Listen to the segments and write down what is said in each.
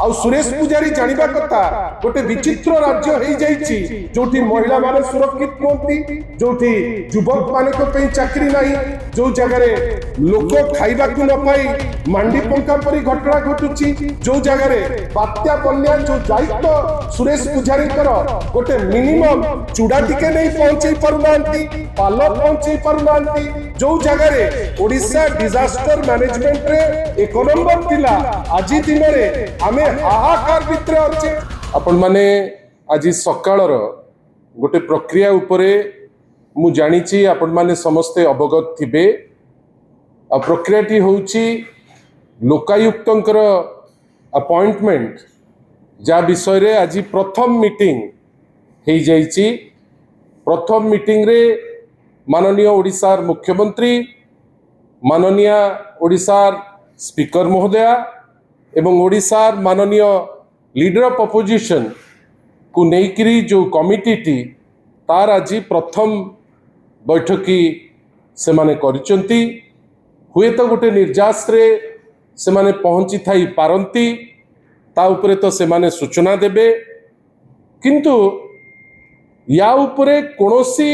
आउ सुरेश पुजारी जानिबा कथा गोटे विचित्र राज्य हो जाइछि जोठी महिला माने सुरक्षित नहंती जोठी युवक माने को पई चाकरी नाही जो जगह लोक खाइबा को न पाई मांडी पंका परी घटना घटुछि जो जगह बात्या बन्या जो दायित्व सुरेश पुजारी गोटे मिनिमम चूड़ा टिके नहीं पहुंचे पारुनांती पाल पहुंचे पारुनांती जो जगह ओडिशा डिजास्टर मैनेजमेंट रे एक नंबर थिला आज दिन रे आमे हाहाकार भितर अच्छे आपण माने आज सकाळर गोटे प्रक्रिया उपरे मु जानिछि आपण माने समस्ते अवगत थिबे आ प्रक्रियाटी होउछि लोकायुक्तंकर अपॉइंटमेंट जा विषय रे आज प्रथम मीटिंग हो जाइछि प्रथम मीटिंग रे माननीय ओडिशार मुख्यमंत्री माननीय ओडिशार स्पीकर महोदया एवं ओडिशार माननीय लीडर ऑफ अपोजिशन को नेकरी जो कमिटी टी तार आज प्रथम बैठकी से माने करिसंती हुए तो गोटे निर्जास रे से माने पहुंची थाई पारंती ता उपरे तो से माने सूचना देबे किंतु या उपरे कोनोसी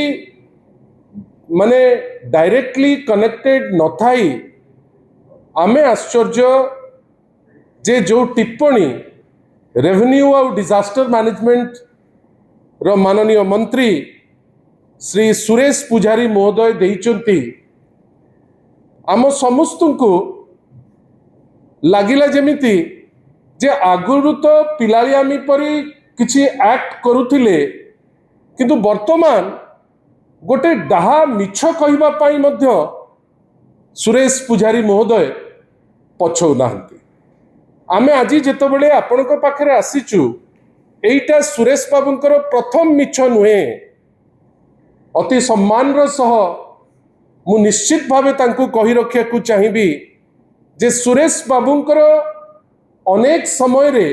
माने डायरेक्टली कनेक्टेड न थाई आमे आश्चर्य जे जो टिप्पणी रेवेन्यू और डिजास्टर मैनेजमेंट रो माननीय मंत्री श्री सुरेश पुजारी महोदय देइचंती आम समस्त को लागिला जेमिति जे आगुरु तो पिलालियामी परी किछि एक्ट करुथिले किंतु वर्तमान गोटे डाहा मिछ कहिबा पाई मध्य सुरेश पुजारी महोदय पछौ नाहंती आमे आज जेतबेले आपनक पाखरे आसीचु एइटा सुरेश बाबूंकर प्रथम मिछ नुहे अति सम्मान सह मु निश्चित भावे तांको कहि रखिया को चाहिबी जे सुरेश बाबूंकर अनेक समय रे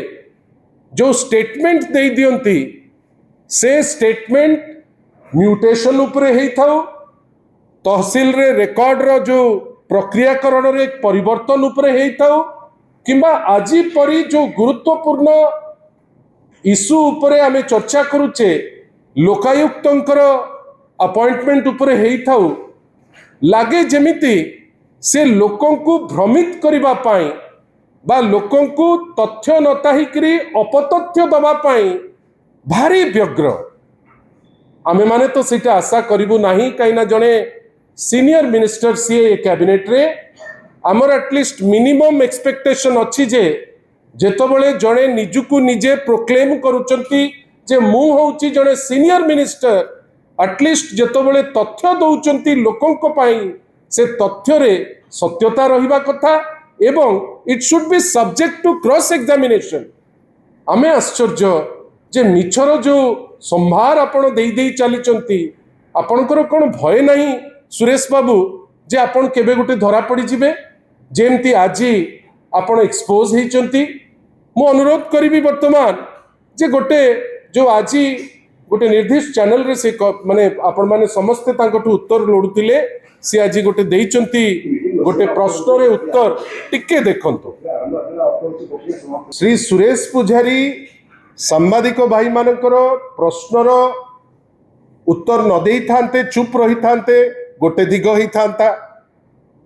जो स्टेटमेंट दे दियंती से स्टेटमेंट म्यूटेशन उपरे हेई थाउ तहसील रे रेकॉर्ड रो जो प्रक्रियाकरण रे परिवर्तन उपरे हेई थाउ किंबा आजी परी जो गुरुत्वपूर्ण इश्यू उपरे आमे चर्चा करूचे लोकायुक्तंकर अपॉइंटमेंट उपरे हेई थाउ लागे जेमिति से लोकों को भ्रमित करिबा पाई बा लोकों को तथ्य नताहिकरी अपतथ्य दबा पाई भारी व्यग्र आमे माने तो सेटा आशा करिबु नाही काइना जणे सीनियर मिनिस्टर सीए कैबिनेट रे आमर एटलिस्ट मिनिमम एक्सपेक्टेशन अच्छी जे जेतबेले जड़े निजुकु निजे प्रोक्लेम करुचंती जे मु होउची जड़े सीनियर मिनिस्टर एटलिस्ट जेतबेले तथ्य दउचंती लोकों को पाई से तथ्य रे सत्यता रहिबा कथा एवं it should be subject to cross examination आमे आश्चर्य जे मिछर जो संभार आपण देई देई चलीचंती आपणकर कोन भय नाही सुरेश बाबू जे आपण केबे गोटे धरा पड़ी जिबे जेमती आज आपण एक्सपोज होती मु अनुरोध करी वर्तमान जे गोटे जो आज गोटे निर्दिष्ट चैनल रे से माने आपण माने समस्ते तांकटू उत्तर लोडुतिले से आज गोटे देइचंती गोटे प्रश्न रे उत्तर टिके देखंतु श्री सुरेश पुजारी सांबादिक भाई मानकर प्रश्नर उत्तर न देई थांते चुप रही थांते गोटे दिग ही थांता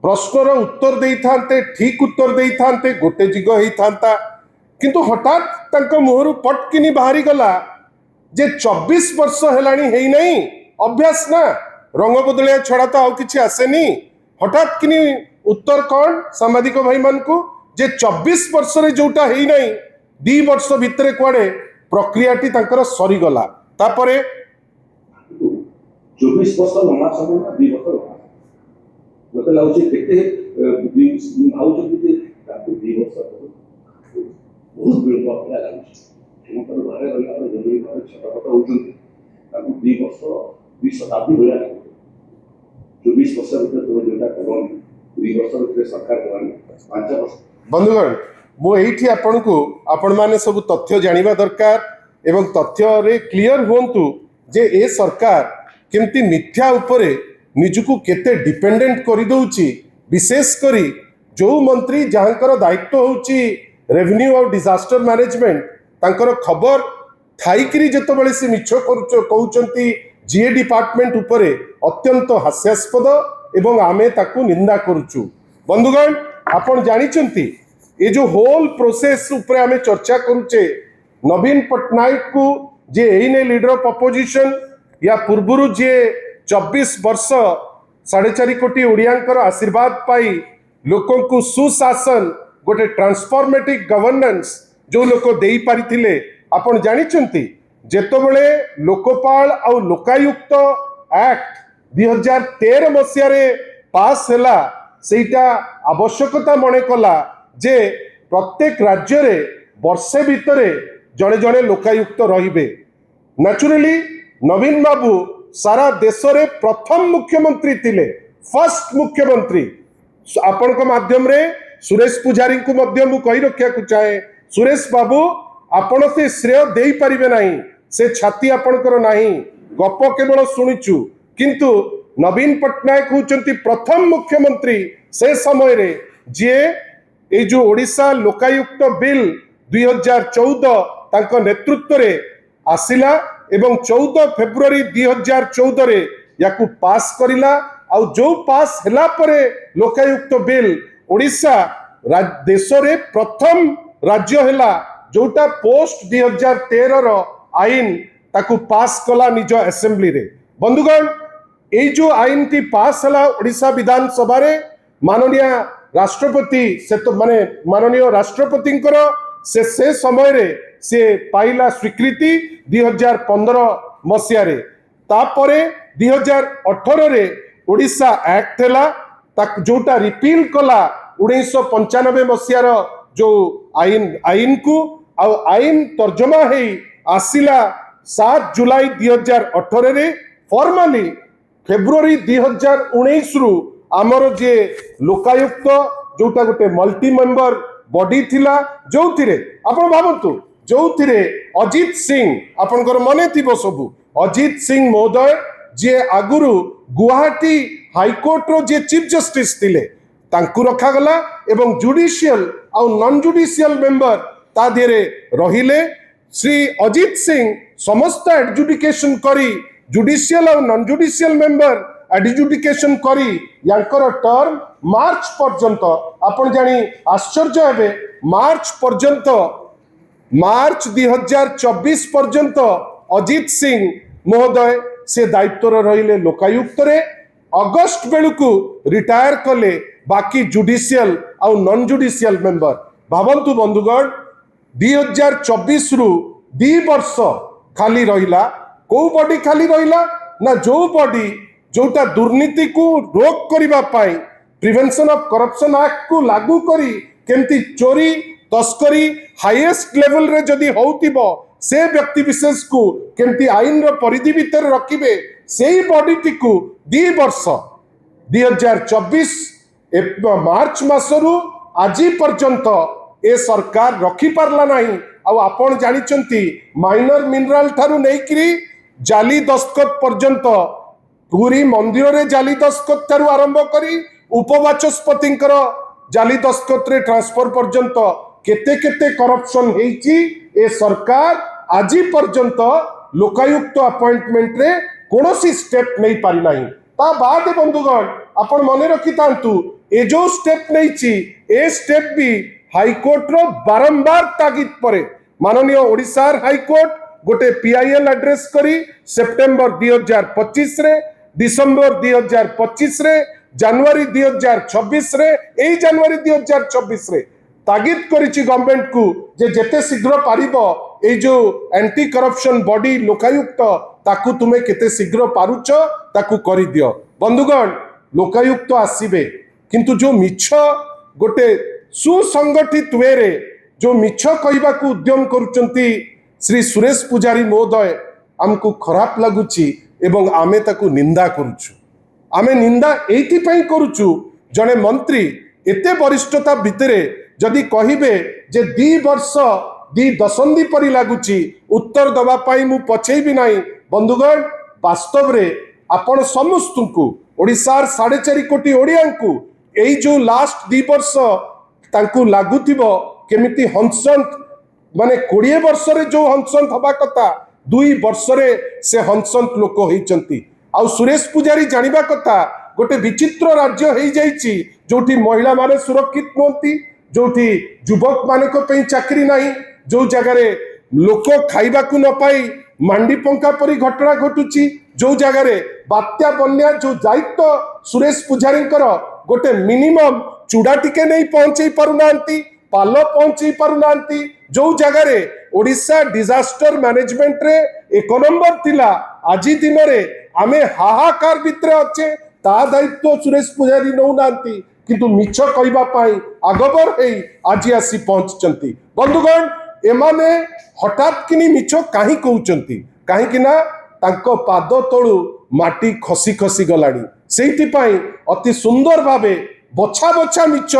प्रश्नर उत्तर दे थांते ठीक उत्तर दे थांते गोटे दिग ही थांता किंतु हठात तांको मुहरु पटकिनी बाहरी गला जे 24 वर्ष हेलानी हेई नहीं अभ्यास ना रंग बदलिया छड़ा तो आउ किछि आसेनी हठात किनी उत्तर कौन सांबादिक भाई मान को जे 24 वर्ष रे जोटा हेई नहीं 2 वर्ष भितरे कुआडे प्रक्रियाटी तांकर सरी गला तापरे 24 वर्ष लंबा समय ना 2 वर्ष मत लाउची केते भाउ जे ताकू 2 वर्ष बहुत बड़ बात लागछ मत बारे रहला जरूरी बारे छोटा छोटा होउछन ताकू 2 वर्ष 20 शताब्दी होया 24 वर्ष भीतर तो जेटा करन 2 वर्ष भीतर सरकार करन 5 वर्ष बंधुगण मु एठी आपण को आपण माने सब तथ्य जानिबा दरकार एवं तथ्य रे क्लियर होंतु जे ए सरकार केमती मिथ्या उपरे निजुकु केते डिपेंडेंट करि दउची विशेष करी जो मंत्री जहाँकर दायित्व होउची रेवेन्यू और डिजास्टर मैनेजमेंट तांकर खबर थाइकरी जेतबेले से मिछ कहउचंती जीए डिपार्टमेंट उपरे अत्यंत हास्यास्पद एवं आमे ताकू निंदा करूचु। बंधुगण आपण जानिचंती ये जो होल प्रोसेस उपरे आमे चर्चा करूचे नवीन पट्टनायक को जे एने लीडर ऑफ अपोजिशन या पूर्वरु जे 24 वर्ष 4.5 कोटी ओडियांकर आशीर्वाद पाई लोकों को सुशासन गोटे ट्रांसफॉर्मेटिव गवर्नेंस जो लोक देई पारिथिले आपण जानिचंती जेतबेले लोकपाल और लोकायुक्त एक्ट 2013 मसीह रे पास हैला सेटा आवश्यकता मने कला जे प्रत्येक राज्य रे वर्षे भितरे जड़े जड़े लोकायुक्त रहिबे। नेचुरली नवीन बाबू सारा देश रे प्रथम मुख्यमंत्री थिले, फर्स्ट मुख्यमंत्री। आपण को माध्यम रे सुरेश पुजारी को मध्य मु कहि रखिया को चाहे सुरेश बाबू आपण से श्रेय देई परिबे नाही, से छाती आपणकर नाही, गप केवल शुणिचु किंतु नवीन पट्टनायक होचंती प्रथम मुख्यमंत्री से समय रे जे ए जो ओडिशा लोकायुक्त बिल 2014 तांको नेतृत्व रे आसिला एवं 14 फेब्रुआरी 2014 रे याकू पास करिला और जो पास हैला परे लोकायुक्त बिल ओडिशा देश रे प्रथम राज्य हैला जोटा पोस्ट 2013 रो आईन ताकू पास कला निज असेंबली रे। बंधुगण ए जो आईन टी पास हैला ओडिशा विधानसभा रे माननीय राष्ट्रपति से तो माने माननीय राष्ट्रपति से समय रे से पाइला स्वीकृति 2015 मसीह रे। तापरे 2018 रे ओडिशा एक्ट हैला जोटा रिपील कला 1995 मसीह रो जो आईन को आईन तर्जमा है आसिला 7 जुलाई 2018 रे फॉर्मली फेब्रुआरी 2019 रु आमर जे लोकायुक्त जोटा गोटे मल्टी मेंबर बॉडी थिला जो थिरे आपण भाबंतु जो थिरे अजित सिंह आपनकर मने थिबो सबु अजित सिंह महोदय जे आगुरु गुवाहाटी हाईकोर्ट रो जे चीफ जस्टिस थिले तांकु रखा गला एवं जुडिशियल और नॉन जुडिशियल मेंबर ता देरे रहिले। श्री अजित सिंह समस्त एडजुडिकेशन करी जुडिशियल और नॉन जुडिशियल मेंबर एडजुडिकेशन करी यांकर टर्म मार्च पर्यंत आपण जानी आश्चर्य हेबे मार्च 2024 पर्यंत अजित सिंह महोदय से दायित्व रहिले लोकायुक्त रे। अगस्त बेलू रिटायर कले बाकी जुडिशियल और नॉन जुडिशियल मेंबर। भावंतु बंधुगण 2024 रु 2 वर्ष खाली रहिला को बॉडी खाली रहिला ना जो बॉडी जोटा दुर्नीति को रोक करिबा पाई प्रिवेंशन ऑफ करप्शन एक्ट को लागू करी केमती चोरी तस्करी हाईएस्ट लेवल रे जदी होउतिबो से व्यक्ति विशेष को केमती आईन रो परिधि भीतर रखिबे सेही बॉडी टी को 2 वर्ष 2024 मार्च मासरु आज पर्यंत ए सरकार रखी पारला नहीं। आ आपण जानिचंती माइनर मिनरल थारु नेकरी जाली दस्तखत पर्यंत पूरी मंदिर रे जाली दस्तखत थारु आरंभ करी उपवाचस्पति जाली दस्तखत रे ट्रांसफर पर्यंत केते केते करप्शन हेची ए सरकार आज पर्यंत लोकायुक्त अपॉइंटमेंट रे कोनोसी स्टेप नहीं पारि नाही। ता बाद बंधुगण आपण मने रखि तांतु ए जो स्टेप नैची ए स्टेप भी हाईकोर्ट रो बारंबार तागिद परे माननीय ओडिशा हाईकोर्ट गोटे पीआईएल एड्रेस करी सेप्टेम्बर 2025 रे डिसेम्बर 2025 रे जनवरी 2026 रे एई जनवरी 2026 रे तागिद करिछि गवर्नमेंट को जे जेते शीघ्र पारिबो ए जो एंटी करप्शन बॉडी लोकायुक्त ताकू तुमे केते शीघ्र पारुछ ताकू करि दियो। बंधुगण लोकायुक्त आसीबे किंतु जो मिछ गोटे सुसंगठित वे रे जो मिछ कहबा को उद्यम करूचंती श्री सुरेश पुजारी महोदय हमको खराब लगुची एवं आमे ताकू निंदा करूछु। आमे निंदा एथि पई करूछु जने मंत्री एते वरिष्ठता भितरे जदि कहिबे जे 2 वर्ष 2 दशंधि परि लागुची उत्तर दबा पाई मु पछेई भी नाही। बंधुगण वास्तव रे आपण समस्त को ओडिसार 4.5 कोटी ओडिया को एई जो लास्ट 2 वर्ष तांकू लागुथिबो केमिति हंसंत माने 20 वर्ष रे जो हंसंत हवा कथा 2 वर्ष रे से हंसंत लोक होइचंती। आउ सुरेश पुजारी जानिबा कथा गोटे विचित्र राज्य हो जाइछि जोठी महिला माने सुरक्षित नोंती, जोठी युवक माने को पई चाकरी नाही, जो जगह लोक खाइबा को न पाई मांडी पंखा परी घटना घटुची, जो जगह बात्या बन्या जो दायित्व सुरेश पुजारी गोटे मिनिमम चूड़ा टिके नहीं पहुंचे पारुनांती, पाल पहुंचे पारुनांती, जो जगह ओडिशा डिजास्टर मैनेजमेंट रे 1 नंबर थिला, आज दिन रे आमे हाहाकार भितर अच्छे ता दायित्व सुरेश पुजारी नौ नांती, किंतु मिछ कहबा पाई आगबर हेई आज आसी पहुंचचंती। बंधुगण एमाने हठात किनी मिछ काहे कहउचंती, काहे कि ना तांको पाद तळु माटी खसी खसी गलानी, सेहिति पाई अति सुंदर भावे बछा बछा मिछ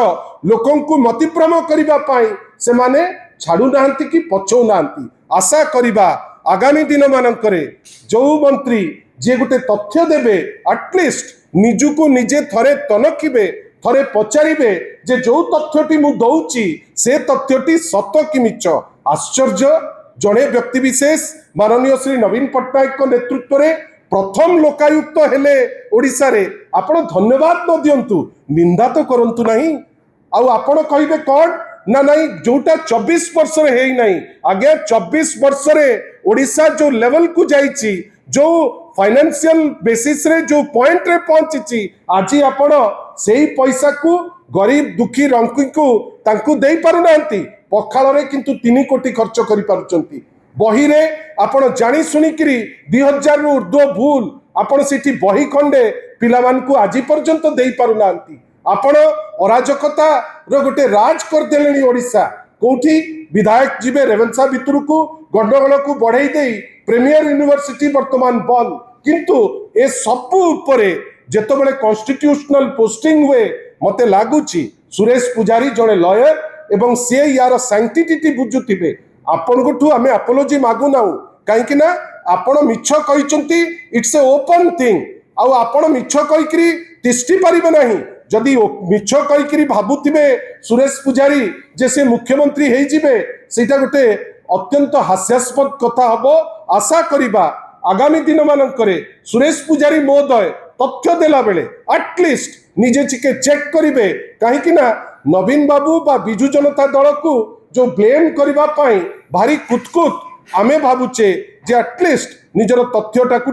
लोकंकु मतिभ्रम करिबा पाई से माने छाड़ू नांती कि पछौ नांती। आशा करिबा आगामी दिन मानकरे जो मंत्री जे गोटे तथ्य देबे एटलिस्ट निजुको निजे थरे तनखिबे, थरे पचारिबे जे जो तथ्यटी मु दउची से तथ्यटी सत कि मिछ। आश्चर्य जड़े व्यक्ति विशेष माननीय श्री नवीन पट्टनायक नेतृत्व में प्रथम लोकायुक्त हेले ओडिशा रे, आपण धन्यवाद न दियंतु, निंदा तो करंतु नहीं। आउ आपण कहिबे कोन ना नहीं जोटा 24 वर्ष रे हेई नहीं, आगे 24 वर्ष रे ओडिशा जो लेवल को जाइछि, जो फाइनेंशियल बेसिस रे जो पॉइंट रे पहुंची, आज आपण सेही पैसा को गरीब दुखी रंकी को तांकु देई पारु नांती, पखाल रे किंतु 3 कोटी खर्च करि पारुचंती। बही रे आपण जानी सुनी किरी 2000 रु ऊर्ध्व भूल आपण सिटी बही खंडे पिला मान को आज पर्यंत देई पारु नांती। आपण अराजकता रो गोटे राज कर देलेनी ओडिशा, कोठी विधायक जीवे रेवेन्सा भितर को गंडगोल को बढ़ाई देई प्रीमियर यूनिवर्सिटी वर्तमान बंद, किंतु ए सबु उपरे जेतबेले कॉन्स्टिट्यूशनल पोस्टिंग हुए मते लागुची सुरेश पुजारी जड़े लॉयर एवं से यार सैंक्टिटी बुझुथिबे। आपण गोठू आमे अपोलॉजी मागु नाउ, काहेकि ना आपण मिछ कहिचंती, इट्स ए ओपन थिंग। आउ आपण मिछ कहिकरी तिष्ठी परिबे नाही, जदि मिछ कहिकरी भाबुथिबे सुरेश पुजारी जे से मुख्यमंत्री हेई जिबे, सेटा गोटे अत्यंत हास्यास्पद कथा हबो। आशा करिबा आगामी दिन मानकरे सुरेश पुजारी महोदय तथ्य देला बेले एटलिस्ट निजे चिके चेक करिवे, काहेकि ना नवीन बाबू बा बिजु जनता दल को जो ब्लेम करिबा पाई भारी कुतकुत आमे भाबुचे जे एटलिस्ट निजर तथ्यटा को